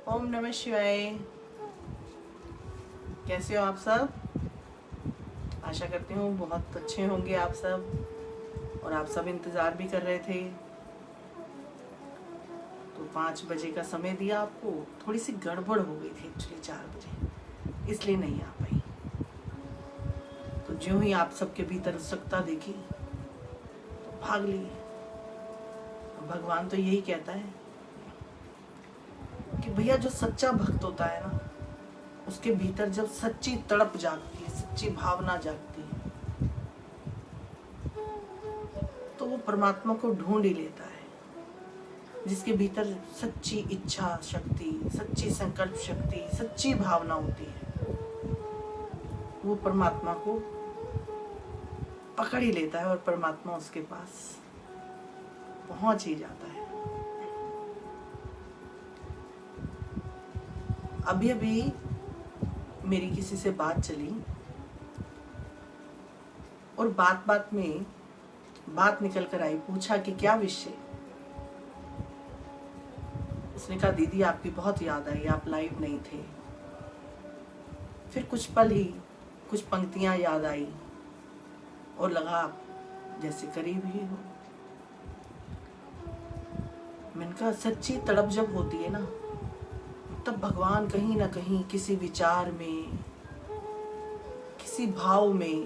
ओम नमः शिवाय। कैसे हो आप सब? आशा करती हूँ बहुत अच्छे होंगे आप सब। और आप सब इंतज़ार भी कर रहे थे, तो 5 बजे का समय दिया आपको। थोड़ी सी गड़बड़ हो गई थी एक्चुअली 4 बजे, इसलिए नहीं आ पाई। तो ज्यों ही आप सबके भीतर उत्सुकता देखी तो भाग लिए। भगवान तो यही कहता है कि भैया जो सच्चा भक्त होता है ना, उसके भीतर जब सच्ची तड़प जागती है, सच्ची भावना जागती है, तो वो परमात्मा को ढूंढ ही लेता है। जिसके भीतर सच्ची इच्छा शक्ति, सच्ची संकल्प शक्ति, सच्ची भावना होती है, वो परमात्मा को पकड़ ही लेता है और परमात्मा उसके पास पहुंच ही जाता है। अभी अभी मेरी किसी से बात चली और बात बात में बात निकल कर आई। पूछा कि क्या विषय? उसने कहा दीदी आपकी बहुत याद आई, आप लाइव नहीं थे। फिर कुछ पल ही कुछ पंक्तियां याद आई और लगा जैसे करीब ही हो। मैंने कहा सच्ची तड़प जब होती है ना, तब भगवान कहीं ना कहीं किसी विचार में, किसी भाव में,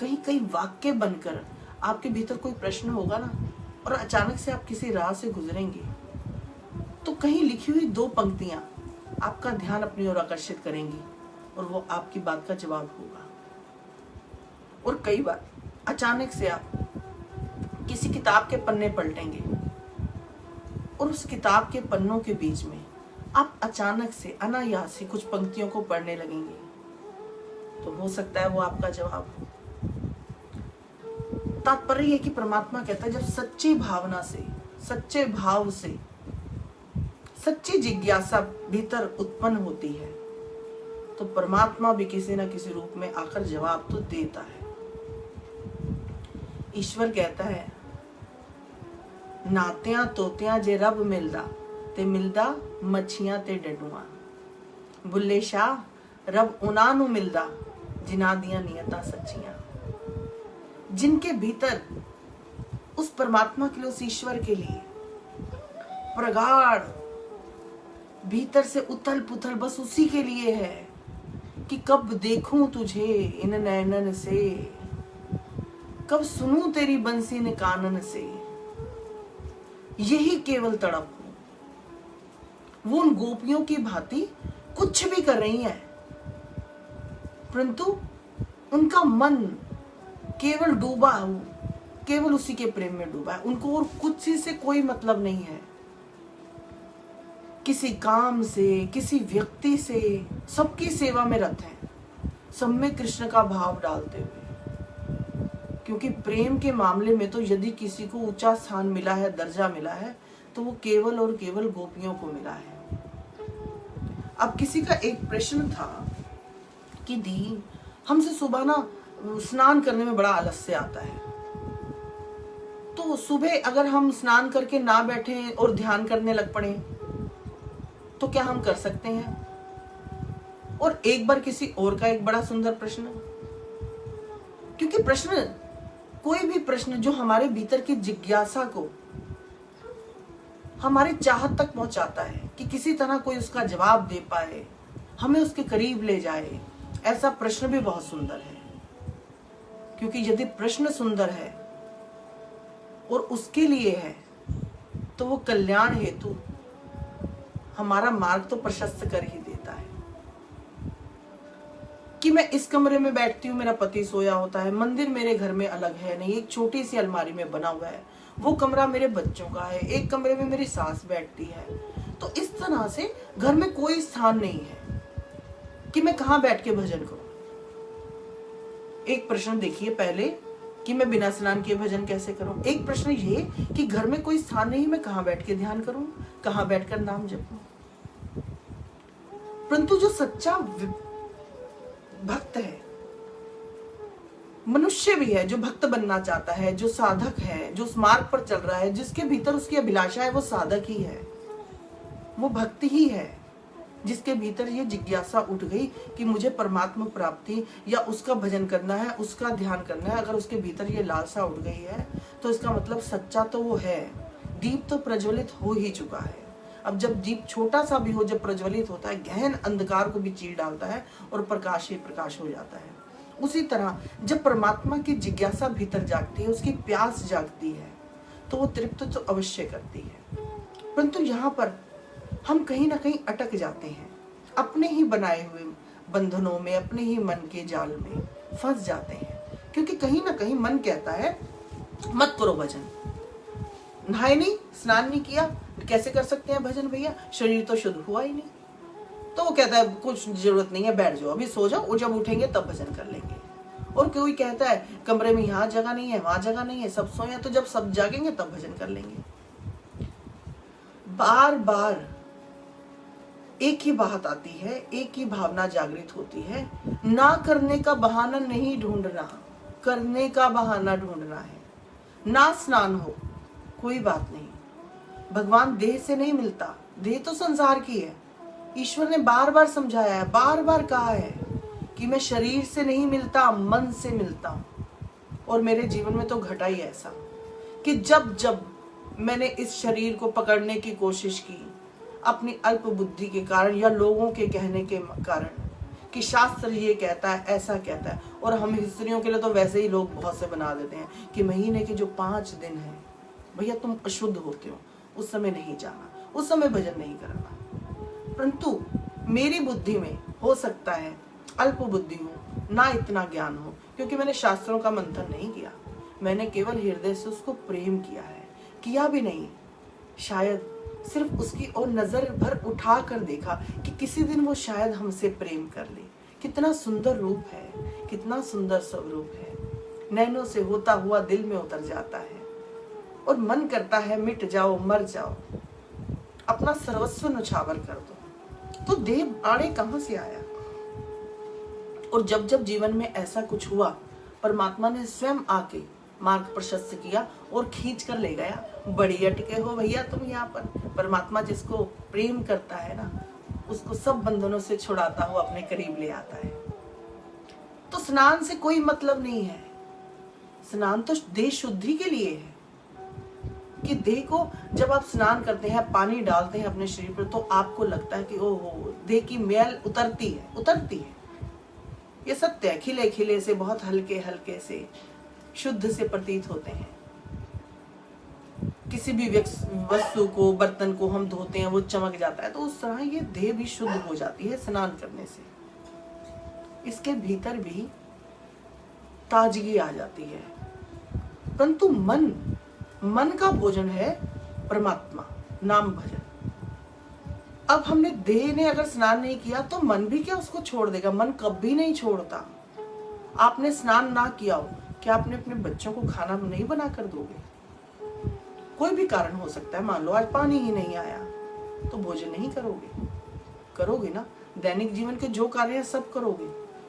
कहीं कहीं वाक्य बनकर आपके भीतर कोई प्रश्न होगा ना, और अचानक से आप किसी राह से गुजरेंगे तो कहीं लिखी हुई 2 पंक्तियां आपका ध्यान अपनी ओर आकर्षित करेंगी और वो आपकी बात का जवाब होगा। और कई बार अचानक से आप किसी किताब के पन्ने पलटेंगे और उस किताब के पन्नों के बीच में आप अचानक से अनायास ही कुछ पंक्तियों को पढ़ने लगेंगे, तो हो सकता है वो आपका जवाब हो। तात्पर्य है कि परमात्मा कहता है जब सच्ची भावना से, सच्चे भाव से सच्ची जिज्ञासा भीतर उत्पन्न होती है, तो परमात्मा भी किसी न किसी रूप में आकर जवाब तो देता है। ईश्वर कहता है नातियां तोतियां जे रब मिलदा ते मिलदा मच्छियां ते डडुआ। बुल्ले शाह रब उन्हां नूं मिलदा जिन्हां दियां नीयतां सच्चियां। जिनके भीतर उस परमात्मा के लिए, उस ईश्वर के लिए प्रगाढ़ भीतर से उथल पुथल बस उसी के लिए है कि कब देखूं तुझे इन नैनन से, कब सुनूं तेरी बंसी ने कानन से। यही केवल तड़प हो। वो उन गोपियों की भांति कुछ भी कर रही हैं, परंतु उनका मन केवल डूबा हो, केवल उसी के प्रेम में डूबा है। उनको और कुछ से कोई मतलब नहीं है, किसी काम से, किसी व्यक्ति से। सबकी सेवा में रत है, सब में कृष्ण का भाव डालते हुए। क्योंकि प्रेम के मामले में तो यदि किसी को ऊंचा स्थान मिला है, दर्जा मिला है, तो वो केवल और केवल गोपियों को मिला है। अब किसी का एक प्रश्न था कि दी हमसे सुबह ना स्नान करने में बड़ा आलस्य आता है, तो सुबह अगर हम स्नान करके ना बैठे और ध्यान करने लग पड़े तो क्या हम कर सकते हैं? और एक बार किसी और का एक बड़ा सुंदर प्रश्न, क्योंकि प्रश्न, कोई भी प्रश्न जो हमारे भीतर की जिज्ञासा को हमारे चाहत तक पहुंचाता है कि किसी तरह कोई उसका जवाब दे पाए, हमें उसके करीब ले जाए, ऐसा प्रश्न भी बहुत सुंदर है। क्योंकि यदि प्रश्न सुंदर है और उसके लिए है, तो वो कल्याण हेतु हमारा मार्ग तो प्रशस्त कर ही देता है। कि मैं इस कमरे में बैठती हूँ, मेरा पति सोया होता है, मंदिर मेरे घर में अलग है नहीं, एक छोटी सी अलमारी में बना हुआ है, वो कमरा मेरे बच्चों का है, एक कमरे में मेरी सास बैठती है। तो इस तरह से घर में कोई स्थान नहीं है कि मैं कहाँ बैठ के भजन करूं। एक प्रश्न देखिए पहले कि मैं बिना स्नान किए भजन कैसे करूं। एक प्रश्न ये कि घर में कोई स्थान नहीं, मैं कहाँ बैठ के ध्यान करूं, कहाँ बैठकर नाम जपूं। परंतु जो सच्चा भक्त है, मनुष्य भी है, जो भक्त बनना चाहता है, जो साधक है, जो उस मार्ग पर चल रहा है, जिसके भीतर उसकी अभिलाषा है, वो साधक ही है। वो भक्ति ही है जिसके भीतर ये जिज्ञासा उठ गई कि मुझे परमात्मा प्राप्ति या उसका भजन करना है, उसका ध्यान करना है। अगर उसके भीतर ये लालसा उठ गई है तो इसका मतलब सच्चा तो वो है, दीप तो प्रज्वलित हो ही चुका है। अब जब दीप छोटा सा भी हो, जब प्रज्वलित होता है, गहन अंधकार को भी चीर डालता है और प्रकाश ही प्रकाश हो जाता है। उसी तरह जब परमात्मा की जिज्ञासा भीतर जागती है, उसकी प्यास जागती है, तो वो तृप्त तो अवश्य करती है। परंतु यहाँ पर हम कहीं ना कहीं अटक जाते हैं, अपने ही बनाए हुए बंधनों में, अपने ही मन के जाल में फंस जाते हैं। क्योंकि कहीं ना कहीं मन कहता है मत करो भजन, नहाए नहीं, स्नान नहीं किया, कैसे कर सकते हैं भजन भैया, शरीर तो शुद्ध हुआ ही नहीं। तो वो कहता है कुछ जरूरत नहीं है, बैठ जाओ, अभी सो जाओ, और जब उठेंगे तब भजन कर लेंगे। और कोई कहता है कमरे में यहाँ जगह नहीं है, वहां जगह नहीं है, सब सोए, तो जब सब जागेंगे तब भजन कर लेंगे। बार बार एक ही बात आती है, एक ही भावना जागृत होती है, ना करने का बहाना नहीं ढूंढना, करने का बहाना ढूंढना है। ना स्नान हो कोई बात नहीं, भगवान देह से नहीं मिलता, देह तो संसार की है। ईश्वर ने बार बार समझाया है, बार बार कहा है कि मैं शरीर से नहीं मिलता, मन से मिलता हूं। और मेरे जीवन में तो घटा ही ऐसा कि जब जब मैंने इस शरीर को पकड़ने की कोशिश की, अपनी अल्प बुद्धि के कारण या लोगों के कहने के कारण कि शास्त्र ये कहता है, ऐसा कहता है, और हम स्त्रियों के लिए तो वैसे ही लोग बहुत से बना देते हैं कि महीने के जो 5 दिन हैं भैया तुम अशुद्ध होते हो, उस समय नहीं जाना, उस समय भजन नहीं करना। परंतु मेरी बुद्धि में हो सकता है अल्प बुद्धि हो, ना इतना ज्ञान हो, क्योंकि मैंने शास्त्रों का मंथन नहीं किया, मैंने केवल हृदय से उसको प्रेम किया है, किया भी नहीं, शायद सिर्फ उसकी ओर नजर भर उठा कर देखा कि किसी दिन वो शायद हमसे प्रेम कर ले। कितना सुंदर रूप है, कितना सुंदर स्वरूप है, नैनों से होता हुआ दिल में उतर जाता है और मन करता है मिट जाओ, मर जाओ, अपना सर्वस्व नुछावर कर दो। तो देह आड़े कहां से आया? और जब जब जीवन में ऐसा कुछ हुआ, परमात्मा ने स्वयं आके मार्ग प्रशस्त किया और खींच कर ले गया। बड़ी अटके हो भैया तुम यहाँ पर। परमात्मा जिसको प्रेम करता है ना, उसको सब बंधनों से छुड़ाता हुआ अपने करीब ले आता है। तो स्नान से कोई मतलब नहीं है, स्नान तो देह शुद्धि के लिए है कि देह को जब आप स्नान करते हैं, पानी डालते हैं अपने शरीर पर, तो आपको लगता है कि ओहो, देह की मैल उतरती है। ये सत्य है, खिले खिले से, बहुत हल्के हल्के से, शुद्ध से प्रतीत होते हैं। किसी भी वस्तु को, बर्तन को हम धोते हैं, वो चमक जाता है, तो उस तरह ये देह भी शुद्ध हो जाती है स्नान करने से। इसके भीतर भी ताजगी आ जाती है। परंतु मन का भोजन है परमात्मा, नाम भजन। अब हमने देह ने अगर स्नान नहीं किया तो मन भी क्या उसको छोड़ देगा? मन कभी नहीं छोड़ता। आपने स्नान ना किया हो, क्या आपने अपने बच्चों को खाना नहीं बना कर दोगे? कोई भी कारण हो सकता है, मान लो आज पानी ही नहीं आया तो भोजन नहीं करोगे ना। दैनिक जीवन के जो कार्य है सब करोगे,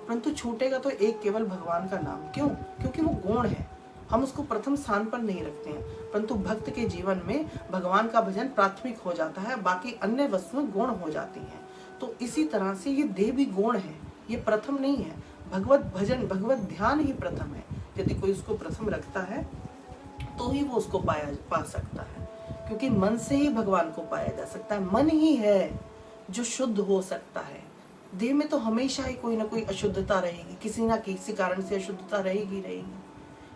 परंतु छूटेगा तो एक केवल भगवान का नाम। क्यों? क्योंकि वो गुण है, हम उसको प्रथम स्थान पर नहीं रखते हैं। परंतु भक्त के जीवन में भगवान का भजन प्राथमिक हो जाता है, बाकी अन्य वस्तुएं गौण हो जाती हैं। तो इसी तरह से ये देह भी गौण है, ये प्रथम नहीं है। भगवत भजन, भगवत ध्यान ही प्रथम है। यदि कोई उसको प्रथम रखता है तो ही वो उसको पा सकता है, क्योंकि मन से ही भगवान को पाया जा सकता है। मन ही है जो शुद्ध हो सकता है। देह में तो हमेशा ही कोई ना कोई अशुद्धता रहेगी, किसी ना किसी कारण से अशुद्धता रहेगी।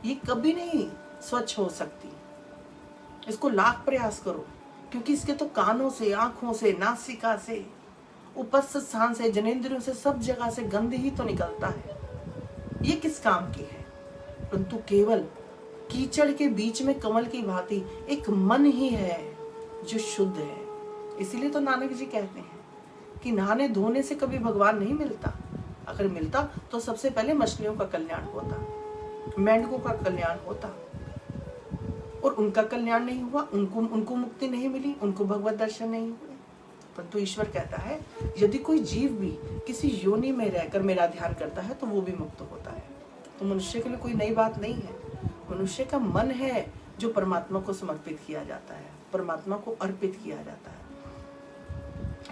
ये कभी नहीं स्वच्छ हो सकती। इसको लाख प्रयास करो, क्योंकि इसके तो कानों से, आंखों से, नासिका से, उपस्थित स्थान से, जनेंद्रियों से, सब जगह से गंध ही तो निकलता है। ये किस काम की है? परंतु केवल कीचड़ के बीच में कमल की भांति एक मन ही है जो शुद्ध है। इसीलिए तो नानक जी कहते हैं कि नहाने धोने से कभी भगवान नहीं मिलता। अगर मिलता तो सबसे पहले मछलियों का कल्याण होता, मेंढकों का कल्याण होता, और उनका कल्याण नहीं हुआ, उनको मुक्ति नहीं मिली, उनको भगवत दर्शन नहीं हुए। परंतु ईश्वर कहता है यदि कोई जीव भी किसी योनि में रहकर मेरा ध्यान करता है तो वो भी मुक्त होता है। तो मनुष्य के लिए कोई नई बात नहीं है। मनुष्य का मन है जो परमात्मा को समर्पित किया जाता है, परमात्मा को अर्पित किया जाता है।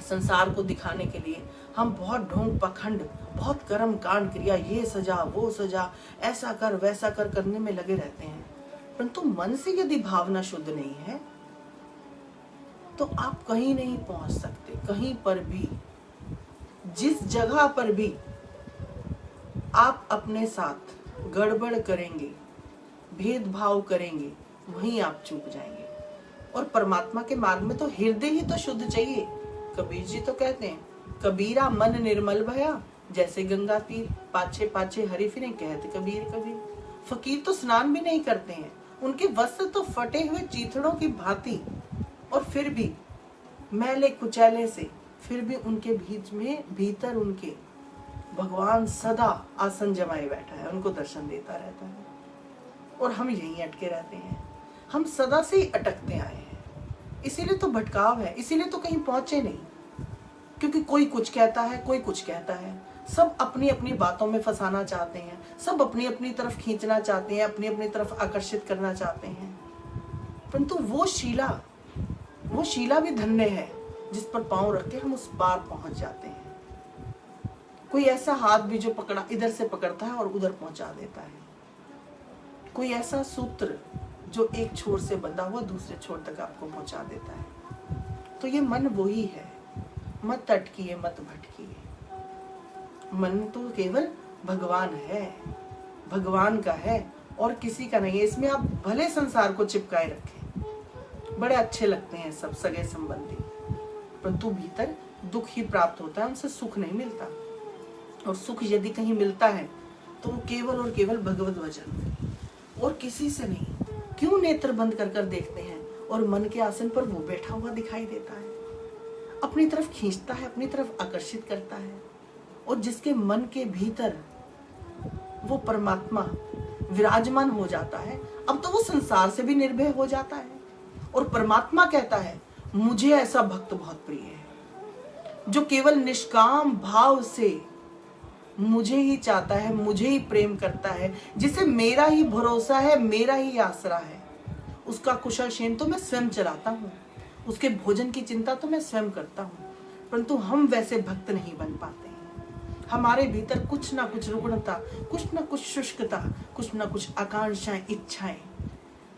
संसार को दिखाने के लिए हम बहुत ढोंग पखंड, बहुत कर्म कांड क्रिया, ये सजा वो सजा, ऐसा कर वैसा कर करने में लगे रहते हैं। परंतु मन से यदि भावना शुद्ध नहीं है तो आप कहीं नहीं पहुंच सकते। कहीं पर भी, जिस जगह पर भी आप अपने साथ गड़बड़ करेंगे, भेदभाव करेंगे, वहीं आप चूक जाएंगे। और परमात्मा के मार्ग में तो हृदय ही तो शुद्ध चाहिए। कबीर जी तो कहते हैं, कबीरा मन निर्मल भया जैसे गंगा तीर, पाछे पाछे हरि फिरे कहते कबीर कबीर। फकीर तो स्नान भी नहीं करते हैं, उनके वस्त्र तो फटे हुए चीथड़ों की भांति, और फिर भी मैले कुचैले से, फिर भी उनके बीच में भीतर उनके भगवान सदा आसन जमाए बैठा है, उनको दर्शन देता रहता है। और हम यहीं अटके रहते हैं, हम सदा से ही अटकते आए हैं। इसीलिए तो भटकाव है, इसीलिए तो कहीं पहुंचे नहीं। क्योंकि कोई कुछ कहता है, कोई कुछ कहता है, सब अपनी अपनी बातों में फंसाना चाहते हैं, सब अपनी अपनी तरफ खींचना चाहते हैं, अपनी अपनी तरफ आकर्षित करना चाहते हैं। परंतु वो शीला भी धन्य है जिस पर पांव रख के हम उस पार पहुंच जाते हैं। कोई ऐसा हाथ भी जो पकड़ा, इधर से पकड़ता है और उधर पहुंचा देता है। कोई ऐसा सूत्र जो एक छोर से बंधा हुआ दूसरे छोर तक आपको पहुंचा देता है। तो ये मन वही है, मत अटकिए, मत भटकिए। मन तो केवल भगवान है, भगवान का है और किसी का नहीं है। इसमें आप भले संसार को चिपकाए रखें, बड़े अच्छे लगते हैं सब सगे संबंधी, परंतु भीतर दुख ही प्राप्त होता है, उनसे सुख नहीं मिलता। और सुख यदि कहीं मिलता है तो वो केवल और केवल भगवत वचन और किसी से नहीं। क्यों नेत्र बंद कर कर देखते हैं और मन के आसन पर वो बैठा हुआ दिखाई देता है, अपनी तरफ खींचता है, अपनी तरफ आकर्षित करता है। और जिसके मन के भीतर वो परमात्मा विराजमान हो जाता है, अब तो वो संसार से भी निर्भय हो जाता है। और परमात्मा कहता है, मुझे ऐसा भक्त बहुत प्रिय है जो केवल निष्काम भाव से मुझे ही चाहता है, मुझे ही प्रेम करता है, जिसे मेरा ही भरोसा है, मेरा ही आसरा है। उसका कुशल क्षेम तो मैं स्वयं चलाता हूँ, उसके भोजन की चिंता तो मैं स्वयं करता हूँ। परंतु हम वैसे भक्त नहीं बन पाते हैं। हमारे भीतर कुछ ना कुछ रुग्णता, कुछ ना कुछ शुष्कता, कुछ ना कुछ आकांक्षाएं, इच्छाएं,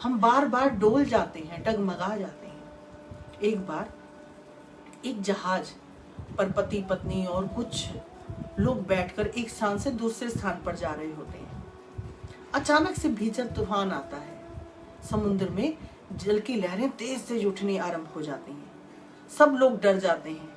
हम बार बार डोल जाते हैं, डगमगा जाते हैं। एक बार एक जहाज पर पति पत्नी और कुछ लोग बैठकर एक स्थान से दूसरे स्थान पर जा रहे होते हैं। अचानक से भीषण तूफान आता है, समुद्र में जल की लहरें तेज तेज उठनी आरंभ हो जाती हैं। सब लोग डर जाते हैं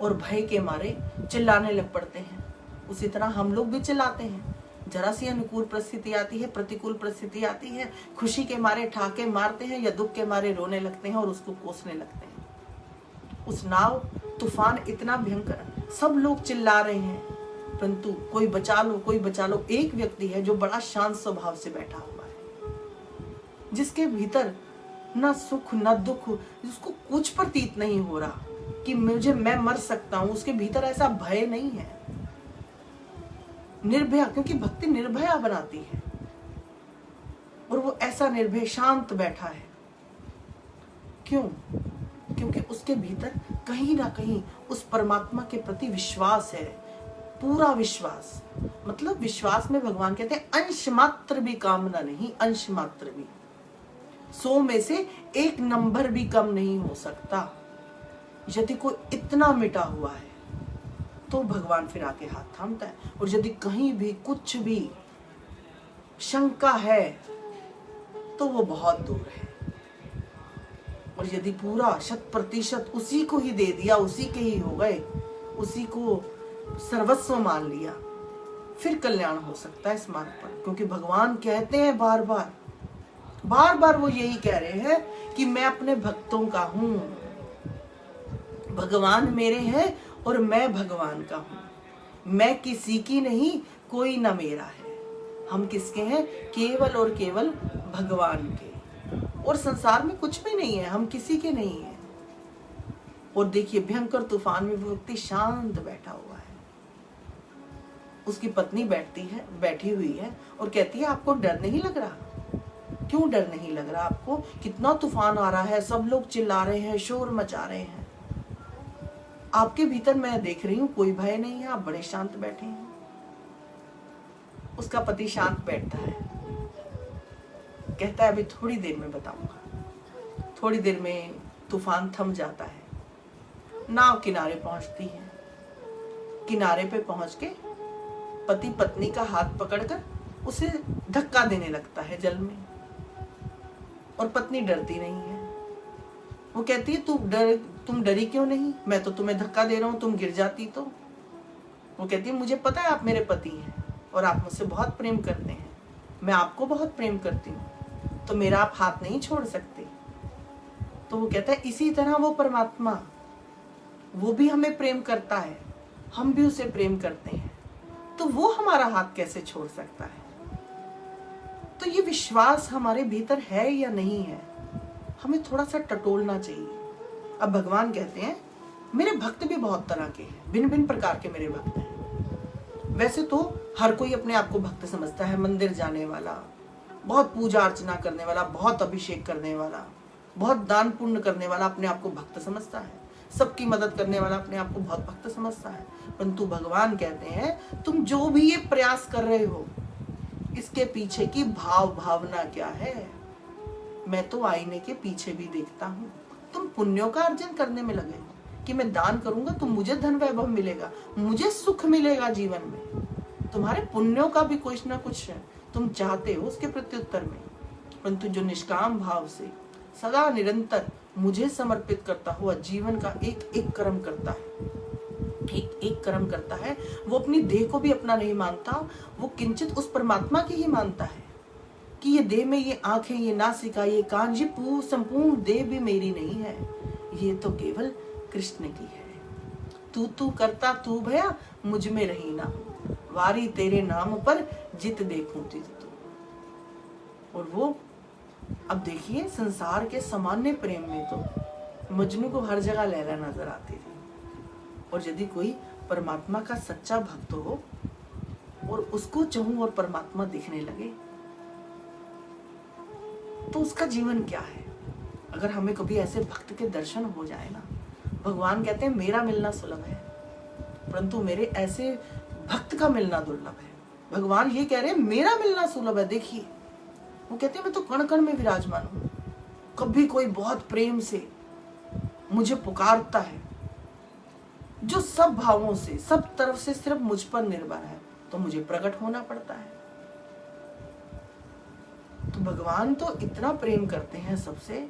और भय के मारे चिल्लाने लग पड़ते हैं। उसी तरह हम लोग भी चिल्लाते हैं। जरा सी अनुकूल परिस्थिति आती है, प्रतिकूल परिस्थिति आती है, खुशी के मारे ठाके मारते हैं या दुख के मारे रोने लगते हैं और उसको कोसने लगते हैं। उस नाव तूफान इतना भयंकर, सब लोग चिल्ला रहे हैं, परंतु कोई बचा लो, कोई बचा लो। एक व्यक्ति है जो बड़ा शांत स्वभाव से बैठा हुआ है, जिसके भीतर न सुख न दुख, जिसको कुछ प्रतीत नहीं हो रहा कि मैं मर सकता हूं। उसके भीतर ऐसा भय नहीं है, निर्भया, क्योंकि भक्ति निर्भया बनाती है। और वो ऐसा निर्भय शांत बैठा है। क्यों? क्योंकि उसके भीतर कहीं ना कहीं उस परमात्मा के प्रति विश्वास है, पूरा विश्वास। मतलब विश्वास में भगवान कहते हैं अंश मात्र भी कामना नहीं, अंश मात्र भी, 100 में से 1 नंबर भी कम नहीं हो सकता। यदि कोई इतना मिटा हुआ है तो भगवान फिर आके हाथ थामता है। और यदि कहीं भी कुछ भी शंका है तो वो बहुत दूर है। और यदि पूरा 100% उसी को ही दे दिया, उसी के ही हो गए, उसी को सर्वस्व मान लिया, फिर कल्याण हो सकता है इस मार्ग पर। क्योंकि भगवान कहते हैं बार बार वो यही कह रहे हैं कि मैं अपने भक्तों का हूं, भगवान मेरे हैं और मैं भगवान का हूं। मैं किसी की नहीं, कोई ना मेरा है। हम किसके हैं? केवल और केवल भगवान के। और संसार में कुछ भी नहीं है, हम किसी के नहीं है। और देखिए भयंकर तूफान में वो व्यक्ति शांत बैठा हुआ है। उसकी पत्नी बैठी हुई है और कहती है आपको डर नहीं लग रहा? क्यों डर नहीं लग रहा आपको? कितना तूफान आ रहा है, सब लोग चिल्ला रहे हैं, शोर मचा रहे हैं। आपके भीतर मैं देख रही हूँ कोई भय नहीं है, आप बड़े शांत बैठे हैं। उसका पति शांत बैठता है, कहता है अभी थोड़ी देर में बताऊंगा। थोड़ी देर में तूफान थम जाता है, नाव किनारे पहुंचती है। किनारे पे पहुंच के पति पत्नी का हाथ पकड़कर उसे धक्का देने लगता है जल में, और पत्नी डरती नहीं है। वो कहती है तुम डरी क्यों नहीं, मैं तो तुम्हें धक्का दे रहा हूं, तुम गिर जाती तो। वो कहती है मुझे पता है आप मेरे पति हैं और आप मुझसे बहुत प्रेम करते हैं, मैं आपको बहुत प्रेम करती हूँ, तो मेरा आप हाथ नहीं छोड़ सकते। तो वो कहता है इसी तरह वो परमात्मा, वो भी हमें प्रेम करता है, हम भी उसे प्रेम करते हैं, तो वो हमारा हाथ कैसे छोड़ सकता है। तो ये विश्वास हमारे भीतर है या नहीं है, हमें थोड़ा सा टटोलना चाहिए। अब भगवान कहते हैं मेरे भक्त भी बहुत तरह के हैं, भिन्न भिन्न प्रकार के मेरे भक्त हैं। वैसे तो हर कोई अपने आप को भक्त समझता है, मंदिर जाने वाला, बहुत पूजा अर्चना करने वाला, बहुत अभिषेक करने वाला, बहुत दान पुण्य करने वाला अपने आप को भक्त समझता है, सबकी मदद करने वाला अपने आप को बहुत भक्त समझता है। परंतु भगवान कहते हैं तुम जो भी ये प्रयास कर रहे हो, इसके पीछे की भावना क्या है, मैं तो आईने के पीछे भी देखता हूँ। तुम पुण्यों का अर्जन करने में लगे हो कि मैं दान करूंगा तो मुझे धन वैभव मिलेगा, मुझे सुख मिलेगा जीवन में। तुम्हारे पुण्यों का भी कुछ ना कुछ तुम चाहते हो उसके प्रत्युत्तर में। परंतु जो निष्काम भाव से सदा निरंतर मुझे समर्पित करता हुआ जीवन का एक एक कर्म करता है, एक एक कर्म करता है, वो अपनी देह को भी अपना नहीं मानता, वो किंचित उस परमात्मा की ही मानता है कि ये देह में ये आंखें, ये नासिका, ये कान, ये संपूर्ण देह भी मेरी नहीं है, ये तो केवल कृष्ण की है। तू करता तू भया, मुझ में रही ना, वारी तेरे नाम पर जित देखूं तित तू। और वो अब देखिए संसार के सामान्य प्रेम में तो मजनू को हर जगह लैला नजर आती थी, और यदि कोई परमात्मा का सच्चा भक्त हो और उसको चाहूं और परमात्मा दिखने लगे तो उसका जीवन क्या है। अगर हमें कभी ऐसे भक्त के दर्शन हो जाए ना, भगवान कहते हैं मेरा मिलना सुलभ है, परंतु मेरे ऐसे भक्त का मिलना दुर्लभ है। भगवान ये कह रहे हैं मेरा मिलना सुलभ है। देखिए वो कहते हैं मैं तो कण कण में विराजमान हूं, कभी कोई बहुत प्रेम से मुझे पुकारता है, जो सब भावों से, सब तरफ से सिर्फ मुझ पर निर्भर है, तो मुझे प्रकट होना पड़ता है। तो भगवान तो इतना प्रेम करते हैं सबसे,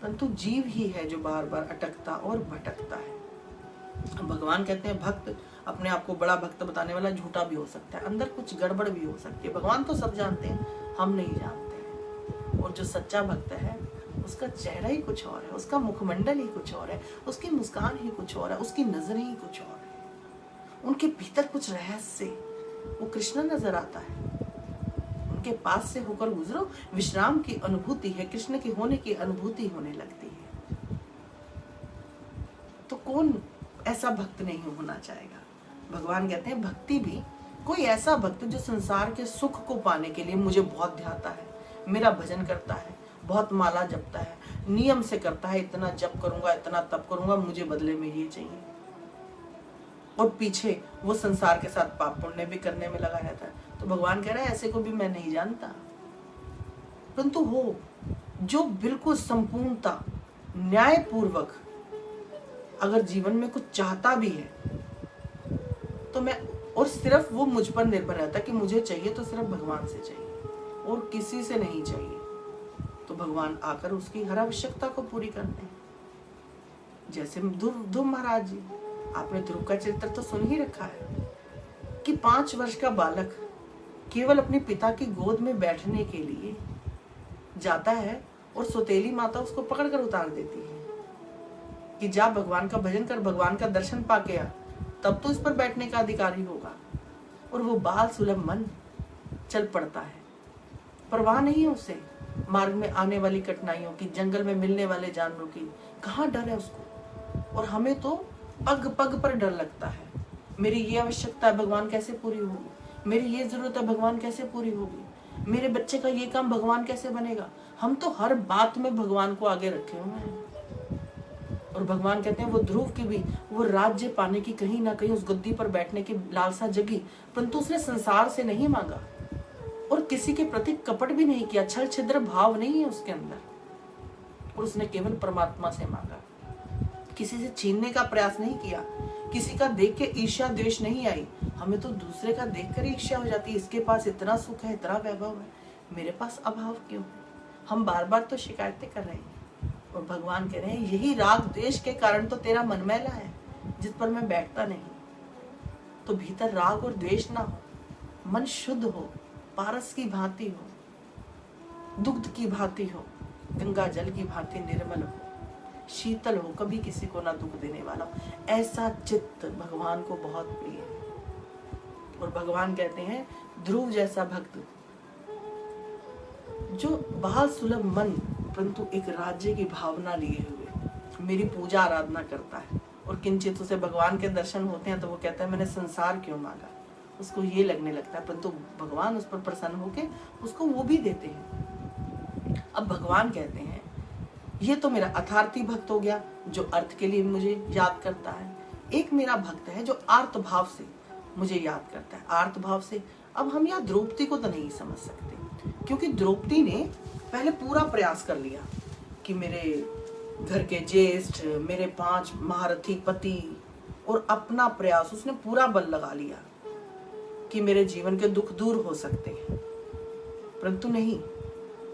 परंतु जीव ही है जो बार बार अटकता और भटकता है। भगवान कहते हैं भक्त अपने आप को बड़ा भक्त बताने वाला झूठा भी हो सकता है, अंदर कुछ गड़बड़ भी हो सकती है। भगवान तो सब जानते हैं, हम नहीं जानते हैं। और जो सच्चा भक्त है उसका चेहरा ही कुछ और है, उसका मुखमंडल ही कुछ और है, उसकी मुस्कान ही कुछ और है, उसकी नजरें ही कुछ और है, उनके भीतर कुछ रहस्य, वो कृष्ण नजर आता है। उनके पास से होकर गुजरो, विश्राम की अनुभूति है, कृष्ण के होने की अनुभूति होने लगती है। तो कौन ऐसा भक्त नहीं होना चाहेगा। भगवान कहते हैं भक्ति भी कोई ऐसा भक्त जो संसार के सुख को पाने के लिए मुझे बहुत ध्याता है, मेरा भजन करता है, बहुत माला जपता है, नियम से करता है, इतना जप करूंगा, इतना तप करूंगा, मुझे बदले में ये चाहिए, और पीछे वो संसार के साथ पाप पुण्य भी करने में लगा रहता है। तो भगवान कह रहा है ऐसे को भी मैं नहीं जानता। परंतु हो जो बिल्कुल संपूर्णता न्यायपूर्वक अगर जीवन में कुछ चाहता भी है तो मैं, और सिर्फ वो मुझ पर निर्भर रहता कि मुझे चाहिए तो सिर्फ भगवान से चाहिए और किसी से नहीं चाहिए, तो भगवान आकर उसकी हर आवश्यकता को पूरी करते हैं। जैसे ध्रुव महाराज जी, आपने ध्रुव का चरित्र तो सुन ही रखा है कि 5 वर्ष का बालक केवल अपने पिता की गोद में बैठने के लिए जाता है और सौतेली माता उसको पकड़कर उतार देती है कि जा भगवान का भजन कर, भगवान का दर्शन पाके आ, तब तो इस पर बैठने का अधिकारी होगा। और वो बाल सुलभ मन चल पड़ता है, परवाह नहीं है उसे मार्ग में आने वाली कठिनाइयों की, जंगल में मिलने वाले जानवरों की, कहाँ डर है उसको। और हमें तो पग पग पर डर लगता है, मेरी ये आवश्यकता है भगवान कैसे पूरी होगी, मेरी ये जरूरत है भगवान कैसे पूरी होगी, मेरे बच्चे का ये काम भगवान कैसे बनेगा। हम तो हर बात में भगवान को आगे रखे हुए हैं। और भगवान कहते हैं वो ध्रुव की भी वो राज्य पाने की कहीं ना कहीं उस गद्दी पर बैठने की लालसा जगी, परंतु उसने संसार से नहीं मांगा और किसी के प्रति कपट भी नहीं किया, छल छिद्र भाव नहीं है उसके अंदर, और उसने केवल परमात्मा से मांगा। किसी से छीनने का प्रयास नहीं किया, किसी का देख के ईर्ष्या द्वेष नहीं आई। हमें तो दूसरे का देखकर ईर्ष्या हो जाती है, इसके पास इतना सुख है, इतना वैभव है, मेरे पास अभाव क्यों है। हम बार बार तो शिकायतें कर रहे हैं और भगवान कह रहे हैं यही राग द्वेष के कारण तो तेरा मन मैला है, जिस पर मैं बैठता नहीं। तो भीतर राग और द्वेष ना हो, मन शुद्ध हो, पारस की भांति हो, दुग्ध की भांति हो, गंगा जल की भांति निर्मल हो, शीतल हो, कभी किसी को ना दुख देने वाला हो, ऐसा चित्त भगवान को बहुत प्रिय है। और भगवान कहते हैं ध्रुव जैसा भक्त जो बाल सुलभ मन परंतु एक राज्य की भावना लिए हुए मेरी पूजा आराधना करता है, और किंचित उसे भगवान के दर्शन होते हैं तो वो कहता है मैंने संसार क्यों मांगा, उसको ये लगने लगता है, परंतु भगवान उस पर प्रसन्न होके उसको वो भी देते हैं। अब भगवान कहते हैं ये तो मेरा अर्थार्थी भक्त हो गया जो अर्थ के लिए मुझे याद करता है, एक मेरा भक्त है जो आर्त भाव से मुझे याद करता है। आर्त भाव से अब हम यहाँ द्रौपदी को तो नहीं समझ सकते, क्योंकि द्रौपदी ने पहले पूरा प्रयास कर लिया कि मेरे घर के ज्येष्ठ, मेरे 5 महारथी पति, और अपना प्रयास उसने पूरा बल लगा लिया कि मेरे जीवन के दुख दूर हो सकते हैं, परंतु नहीं,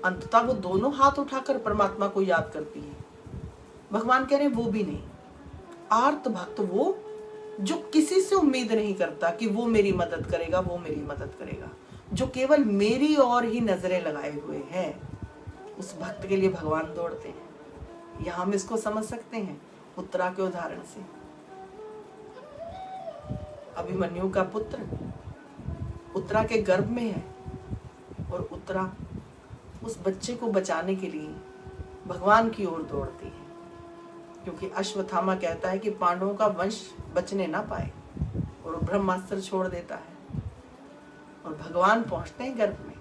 अंततः वो दोनों हाथ उठाकर परमात्मा को याद करती है। भगवान कह रहे हैं वो भी नहीं, आर्त भक्त वो जो किसी से उम्मीद नहीं करता कि वो मेरी मदद करेगा, वो मेरी मदद करेगा, जो केवल मेरी ओर ही नजरें लगाए हुए हैं, उस भक्त के लिए भगवान दौड़ते हैं। यहां हम इसको समझ सकते हैं उत्तरा के उदाहरण से। अभिमन्यु का पुत्र उत्तरा के गर्भ में है और उत्तरा उस बच्चे को बचाने के लिए भगवान की ओर दौड़ती है, क्योंकि अश्वत्थामा कहता है कि पांडवों का वंश बचने ना पाए, और ब्रह्मास्त्र छोड़ देता है और भगवान पहुंचते हैं गर्भ में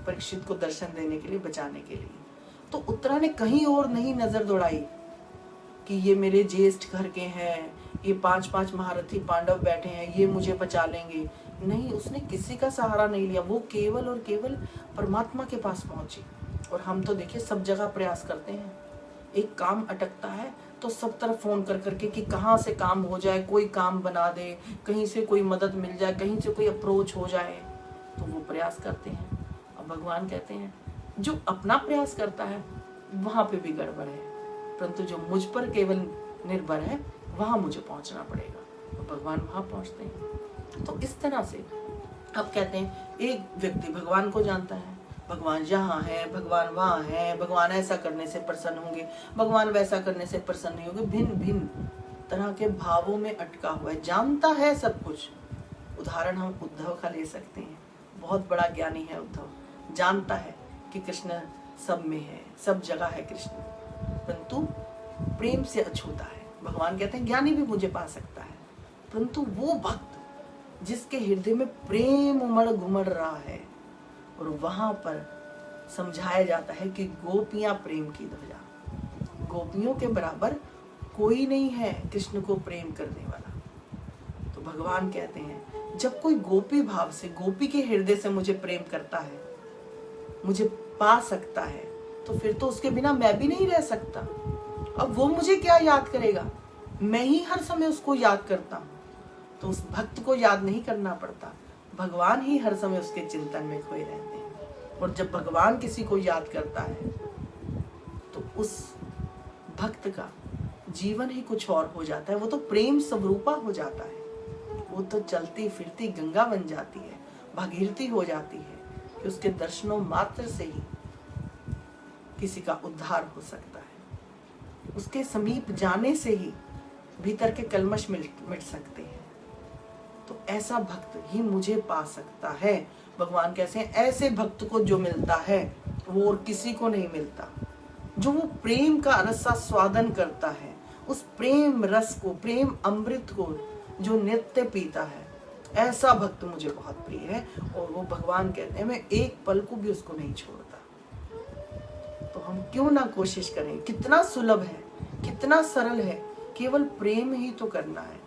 परीक्षित को दर्शन देने के लिए, बचाने के लिए। तो उत्तरा ने कहीं और नहीं नजर दौड़ाई कि ये मेरे ज्येष्ठ घर के हैं, ये 5 महारथी पांडव बैठे हैं, ये मुझे बचा लेंगे, नहीं, उसने किसी का सहारा नहीं लिया, वो केवल और केवल परमात्मा के पास पहुंची। और हम तो देखिए सब जगह प्रयास करते हैं, एक काम अटकता है तो सब तरफ फोन कर करके कि कहाँ से काम हो जाए, कोई काम बना दे, कहीं से कोई मदद मिल जाए, कहीं से कोई अप्रोच हो जाए, तो वो प्रयास करते हैं। अब भगवान कहते हैं जो अपना प्रयास करता है वहां पे भी गड़बड़ है, परंतु जो मुझ पर केवल निर्भर है वहां मुझे पहुंचना पड़ेगा, तो भगवान वहां पहुंचते हैं। तो इस तरह से अब कहते हैं एक व्यक्ति भगवान को जानता है, भगवान यहाँ है, भगवान वहाँ है, भगवान ऐसा करने से प्रसन्न होंगे, भगवान वैसा करने से प्रसन्न नहीं होंगे, भिन्न भिन्न तरह के भावों में अटका हुआ है, जानता है सब कुछ। उदाहरण हम उद्धव का ले सकते हैं, बहुत बड़ा ज्ञानी है उद्धव, जानता है कि कृष्ण सब में है, सब जगह है कृष्ण, परंतु प्रेम से अछूता है। भगवान कहते हैं ज्ञानी भी मुझे पा सकता है, परंतु वो भक्त जिसके हृदय में प्रेम उमड़ घुमड़ रहा है, और वहां पर समझाया जाता है कि गोपियां प्रेम की ध्वजा, गोपियों के बराबर कोई नहीं है कृष्ण को प्रेम करने वाला। तो भगवान कहते हैं जब कोई गोपी भाव से, गोपी के हृदय से मुझे प्रेम करता है, मुझे पा सकता है, तो फिर तो उसके बिना मैं भी नहीं रह सकता। अब वो मुझे क्या याद करेगा, मैं ही हर समय उसको याद करता हूँ, तो उस भक्त को याद नहीं करना पड़ता, भगवान ही हर समय उसके चिंतन में खोए रहते हैं। और जब भगवान किसी को याद करता है तो उस भक्त का जीवन ही कुछ और हो जाता है, वो तो प्रेम स्वरूपा हो जाता है, वो तो चलती फिरती गंगा बन जाती है, भागीरथी हो जाती है कि उसके दर्शनों मात्र से ही किसी का उद्धार हो सकता है, उसके समीप जाने से ही भीतर के कलमश मिट सकते हैं। तो ऐसा भक्त ही मुझे पा सकता है। भगवान कैसे हैं, ऐसे भक्त को जो मिलता है वो और किसी को नहीं मिलता, जो वो प्रेम का रसा स्वादन करता है, उस प्रेम रस को, प्रेम अमृत को जो नित्य पीता है, ऐसा भक्त मुझे बहुत प्रिय है। और वो भगवान कहते हैं मैं एक पल को भी उसको नहीं छोड़ता। तो हम क्यों ना कोशिश करें, कितना सुलभ है कितना सरल है, केवल प्रेम ही तो करना है।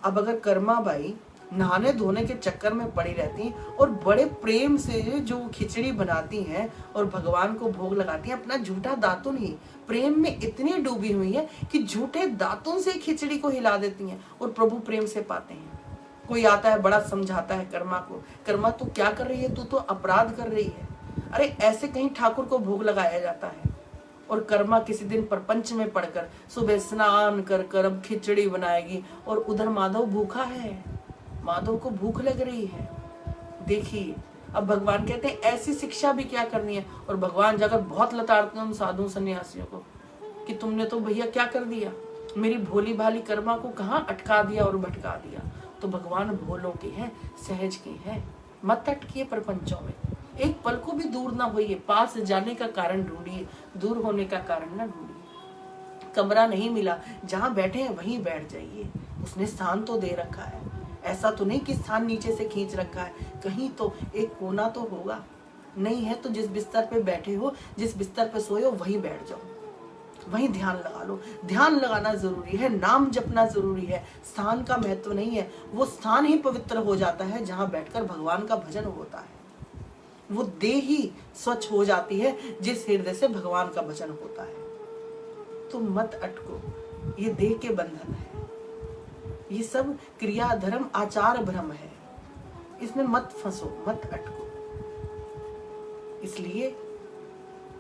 अब अगर कर्मा बाई नहाने धोने के चक्कर में पड़ी रहती हैं और बड़े प्रेम से जो खिचड़ी बनाती हैं और भगवान को भोग लगाती हैं, अपना झूठा दातुन ही प्रेम में इतनी डूबी हुई है कि झूठे दातुन से खिचड़ी को हिला देती हैं और प्रभु प्रेम से पाते हैं। कोई आता है बड़ा समझाता है कर्मा को, कर्मा तू क्या कर रही है, तू तो अपराध कर रही है। अरे ऐसे कहीं ठाकुर को भोग लगाया जाता है? और कर्मा किसी दिन प्रपंच में पड़कर सुबह स्नान कर कर अब खिचड़ी बनाएगी और उधर माधव भूखा है, माधव को भूख लग रही है। देखिए अब भगवान कहते हैं ऐसी शिक्षा भी क्या करनी है, और भगवान जाकर बहुत लताड़ते हैं उन साधु सन्यासियों को कि तुमने तो भैया क्या कर दिया, मेरी भोली भाली कर्मा को कहाँ अटका दिया और भटका दिया। तो भगवान भोलों के हैं, सहज के हैं, मत अटकिए प्रपंचों में, एक पल को भी दूर ना होइए, पास जाने का कारण ढूंढिए, दूर होने का कारण ना ढूंढिए। कमरा नहीं मिला, जहाँ बैठे हैं वहीं बैठ जाइए, उसने स्थान तो दे रखा है, ऐसा तो नहीं कि स्थान नीचे से खींच रखा है, कहीं तो एक कोना तो होगा। नहीं है तो जिस बिस्तर पे बैठे हो, जिस बिस्तर पे सोए हो वहीं बैठ जाओ, वहीं ध्यान लगा लो। ध्यान लगाना जरूरी है, नाम जपना जरूरी है, स्थान का महत्व नहीं है। वो स्थान ही पवित्र हो जाता है जहाँ बैठकर भगवान का भजन होता है, वो देह ही स्वच्छ हो जाती है जिस हृदय से भगवान का भजन होता है। तो मत अटको, ये देह के बंधन है, ये सब क्रिया धर्म आचार भ्रम है, इसमें मत फंसो, मत अटको। इसलिए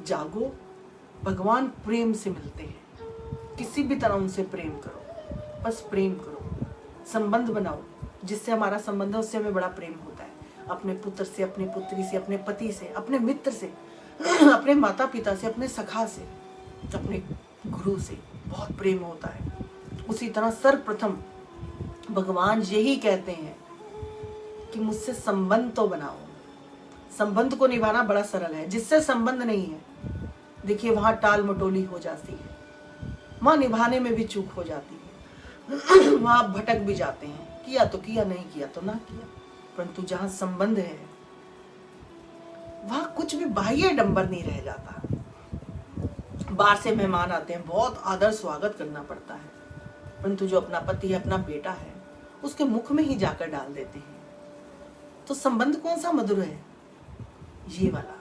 जागो, भगवान प्रेम से मिलते हैं, किसी भी तरह उनसे प्रेम करो, बस प्रेम करो, संबंध बनाओ, जिससे हमारा संबंध है उससे हमें बड़ा प्रेम होता है। अपने पुत्र से, अपनी पुत्री से, अपने पति से, अपने मित्र से, अपने माता पिता से, अपने सखा से, अपने गुरु से बहुत प्रेम होता है। उसी तरह सर्वप्रथम भगवान यही कहते हैं कि मुझसे संबंध तो बनाओ। संबंध को निभाना बड़ा सरल है, जिससे संबंध नहीं है देखिए वहां टाल मटोली हो जाती है, वहां निभाने में भी चूक हो जाती है, वहां भटक भी जाते हैं, किया तो किया, नहीं किया तो ना किया। परंतु जहां संबंध है वहां कुछ भी बाह्य डंबर नहीं रह जाता। बाहर से मेहमान आते हैं, बहुत आदर स्वागत करना पड़ता है, परंतु जो अपना पति है, अपना बेटा है, उसके मुख में ही जाकर डाल देते हैं। तो संबंध कौन सा मधुर है? ये वाला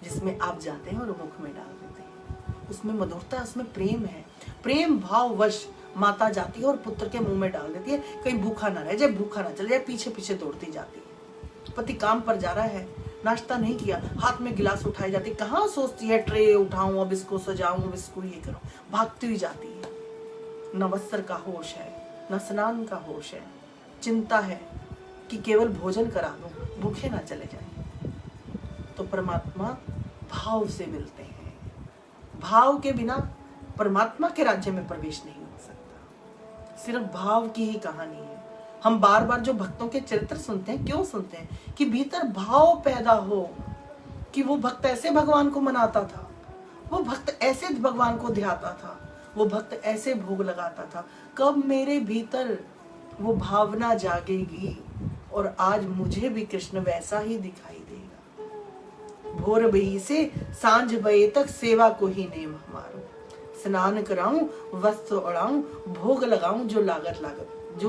जिसमें आप जाते हैं और मुख में डाल देते हैं, उसमें मधुरता, उसमें प्रेम है। प्रेम भाव वश माता जाती है और पुत्र के मुंह में डाल देती है, कहीं भूखा ना रह जाए, भूखा ना चले जाए, पीछे पीछे दौड़ती जाती है। पति काम पर जा रहा है, नाश्ता नहीं किया, हाथ में गिलास उठाई जाती, कहाँ सोचती है ट्रे उठाऊं, अब इसको सजाऊं, अब इसको ये करूं, भागती हुई जाती है। न वस्त्र का होश है, न स्नान का होश है, चिंता है कि केवल भोजन करा दूं, भूखे ना चले जाए। तो परमात्मा भाव से मिलते हैं, भाव के बिना परमात्मा के राज्य में प्रवेश नहीं हो सकता। सिर्फ भाव की ही कहानी है। हम बार बार जो भक्तों के चरित्र सुनते हैं, क्यों सुनते हैं? कि भीतर भाव पैदा हो कि वो भक्त ऐसे भगवान को मनाता था, वो भक्त ऐसे भगवान को ध्याता था, वो भक्त ऐसे भोग लगाता था। कब मेरे भीतर वो भावना जागेगी और आज मुझे भी कृष्ण वैसा ही दिखाई देगा। भोर भई से सांझ भये तक सेवा को ही नेम हमारो, स्नान कराऊं, वस्त्र ओढ़ाऊं, भोग लगाऊं, जो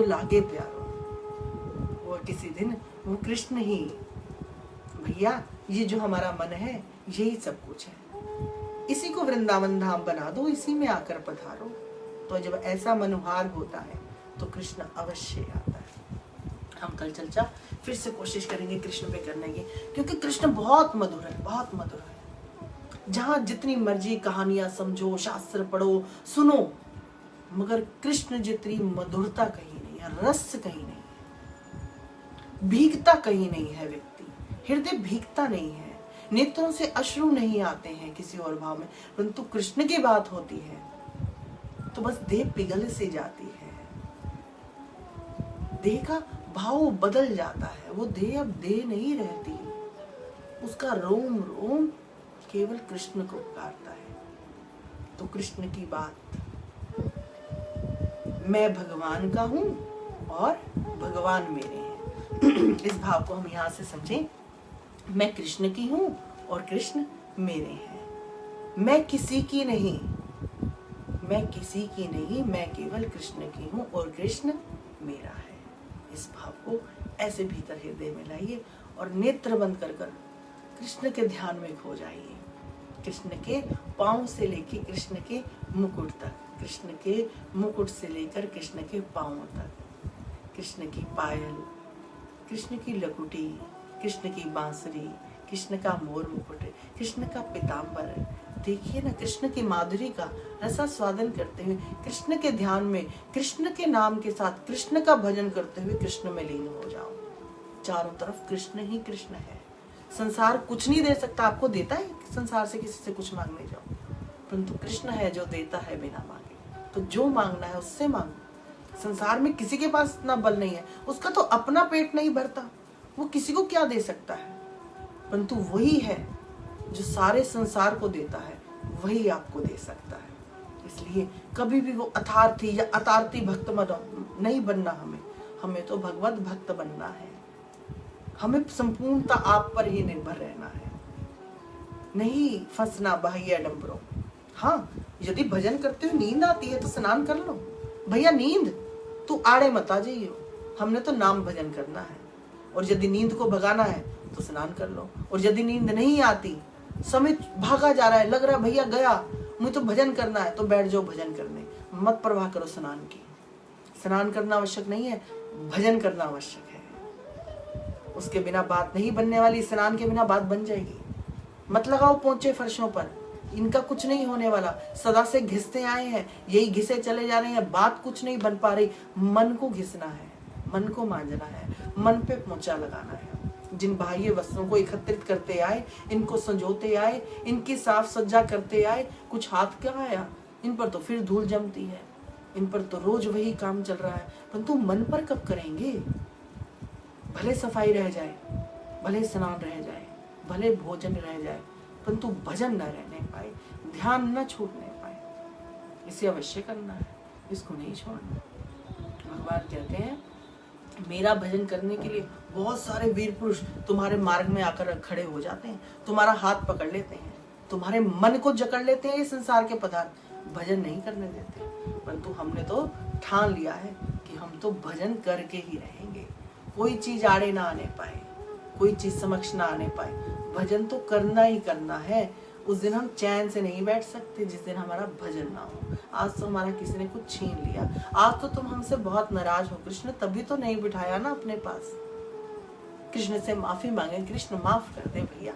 लागे प्यारो। वो किसी दिन वो कृष्ण ही, भैया ये जो हमारा मन है यही सब कुछ है, इसी को वृंदावन धाम बना दो, इसी में आकर पधारो। तो जब ऐसा मनोहार होता है तो कृष्ण अवश्य आता है। हम कल चर्चा फिर से कोशिश करेंगे कृष्ण पे करने की, क्योंकि कृष्ण बहुत मधुर है, बहुत मधुर है। जहां जितनी मर्जी कहानियां समझो, शास्त्र पढ़ो, सुनो, मगर कृष्ण जितनी मधुरता कहीं नहीं है, रस कहीं नहीं है, भीगता कहीं नहीं है व्यक्ति, हृदय भीगता नहीं है, नेत्रों से अश्रु नहीं आते हैं किसी और भाव में, परंतु कृष्ण की बात होती है तो बस देह पिघल सी जाती है, देह का भाव बदल जाता है, वो देह अब देह नहीं रहती, उसका रोम रोम केवल कृष्ण को पुकारता है। तो कृष्ण की बात, मैं भगवान का हूं और भगवान मेरे हैं, इस भाव को हम यहां से समझें। मैं कृष्ण की हूं और कृष्ण मेरे हैं, मैं किसी की नहीं, मैं किसी की नहीं, मैं केवल कृष्ण की हूँ और कृष्ण मेरा है। इस भाव को ऐसे भीतर हृदय में लाइए और नेत्र बंद कर कर कृष्ण के ध्यान में खो जाइए। कृष्ण के पाँव से लेकर कृष्ण के मुकुट तक, कृष्ण के मुकुट से लेकर कृष्ण के पाँव तक, कृष्ण की पायल, कृष्ण की लकुटी, कृष्ण की बांसुरी, कृष्ण का मोर मुकुट, कृष्ण का पीताम्बर। देखिए ना, कृष्ण की माधुरी का रसा स्वादन करते हुए कृष्ण के ध्यान में, कृष्ण के नाम के साथ कृष्ण का भजन करते हुए कृष्ण में लीन हो जाओ। चारों तरफ कृष्ण ही कृष्ण है। संसार कुछ नहीं दे सकता, आपको देता है संसार से किसी से कुछ मांगने जाओ, परंतु कृष्ण है जो देता है बिना मांगे। तो जो मांगना है उससे मांगो। संसार में किसी के पास इतना बल नहीं है, उसका तो अपना पेट नहीं भरता, वो किसी को क्या दे सकता है, परंतु वही है जो सारे संसार को देता है, वही आपको दे सकता है। इसलिए कभी भी वो अथार्थी या अतार्थी भक्त नहीं बनना, हमें तो भगवत भक्त बनना है। हमें संपूर्णता आप पर ही निर्भर रहना है, नहीं फंसना बाह्य आडंबरों। हाँ, यदि भजन करते हुए नींद आती है तो स्नान कर लो भैया, नींद तू आड़े मत आ जाइयो, हमने तो नाम भजन करना है। और यदि नींद को भगाना है तो स्नान कर लो। और यदि नींद नहीं आती, समय भागा जा रहा है, लग रहा है भैया गया, मुझे तो भजन करना है, तो बैठ जाओ भजन करने, मत परवाह करो स्नान की। स्नान करना आवश्यक नहीं है, भजन करना आवश्यक है। उसके बिना बात नहीं बनने वाली, स्नान के बिना बात बन जाएगी। मत लगाओ पोंचे फर्शों पर, इनका कुछ नहीं होने वाला। सदा से घिसते आए हैं, यही घिसे चले जा रहे हैं, बात कुछ नहीं बन पा रही। मन को घिसना है, मन को मांझना है, मन पे पोंचा लगाना है। जिन बाह्य वस्त्रों को एकत्रित करते आए, इनको संजोते आए, इनकी साफ सज्जा करते आए, कुछ हाथ क्या आया, इन पर तो फिर धूल जमती है, इन पर तो रोज वही काम चल रहा है, परंतु मन पर कब करेंगे? भले सफाई रह जाए, भले स्नान रह जाए, भले भोजन रह जाए, परंतु भजन न रहने पाए, ध्यान न छूटने पाए। इसे अवश्य करना है, इसको नहीं छोड़ना। भगवान कहते हैं मेरा भजन करने के लिए बहुत सारे वीर पुरुष तुम्हारे मार्ग में आकर खड़े हो जाते हैं, तुम्हारा हाथ पकड़ लेते हैं, तुम्हारे मन को जकड़ लेते हैं, ये संसार के पदार्थ भजन नहीं करने देते। परंतु हमने तो ठान लिया है कि हम तो भजन करके ही रहेंगे, कोई चीज आड़े ना आने पाए, कोई चीज समक्ष ना आने पाए, भजन तो करना ही करना है। उस दिन हम चैन से नहीं बैठ सकते जिस दिन हमारा भजन ना हो। आज तो हमारा किसी ने कुछ छीन लिया, आज तो तुम हमसे बहुत नाराज हो, कृष्ण तभी तो नहीं बिठाया ना अपने पास। कृष्ण से माफी मांगे, कृष्ण माफ कर दे भैया,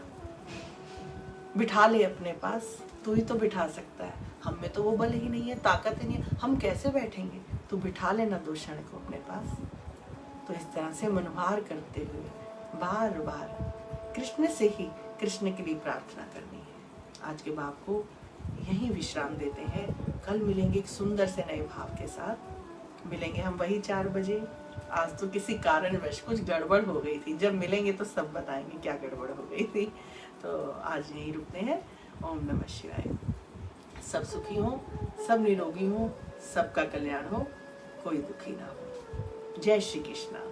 बिठा ले अपने पास, तू ही तो बिठा सकता है, हम में तो वो बल ही नहीं है, ताकत ही नहीं है, हम कैसे बैठेंगे, तू बिठा लेना दो क्षण को अपने पास। तो इस तरह से मनोहार करते हुए बार बार कृष्ण से ही कृष्ण के लिए प्रार्थना करनी है। आज के भाव को यहीं विश्राम देते हैं, कल मिलेंगे एक सुंदर से नए भाव के साथ। मिलेंगे हम वही 4 बजे। आज तो किसी कारणवश कुछ गड़बड़ हो गई थी, जब मिलेंगे तो सब बताएंगे क्या गड़बड़ हो गई थी। तो आज यहीं रुकते हैं। ओम नमः शिवाय। सब सुखी हो, सब निरोगी हो, सबका कल्याण हो, कोई दुखी ना हो। जय श्री कृष्ण।